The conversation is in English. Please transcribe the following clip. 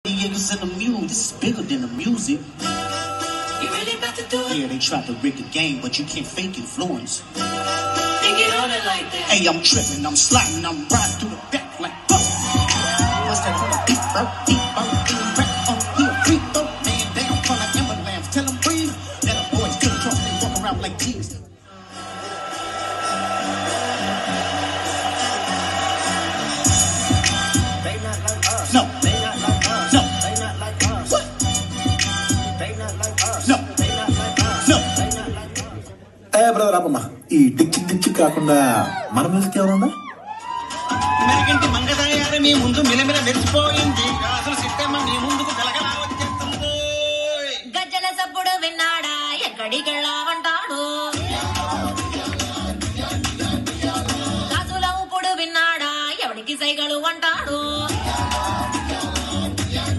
Niggas in the mule, this is bigger than the music. You really about to do it? Yeah, they tried to rig the game, but you can't fake influence. They get on it like that. Hey, I'm tripping, I'm sliding, I'm riding through the back like fuck. What's that from the deep burp, rap on here, free throw, man down, front like Eminem, tell them breathe. Let them boys to the truck, they walk around like thieves. They not like us. No. They not like us. No. They not like us. What? They not like us. No. They not like us. No. They not like us. Brother ఆపమ్మా. ఈ డిచ్చి కాకుండా మన music ఎవరుందా? Meraganti Mangatayaru మీ ముందు మిలమిల మెరిసిపోయింది అసలు సిద్ధమ్మ మీ ముందుకు కలగలా వచ్చేస్తుంది. గజ్జల సప్పుడు విన్నాడా ఎక్కడికెళ్ళావంటాడు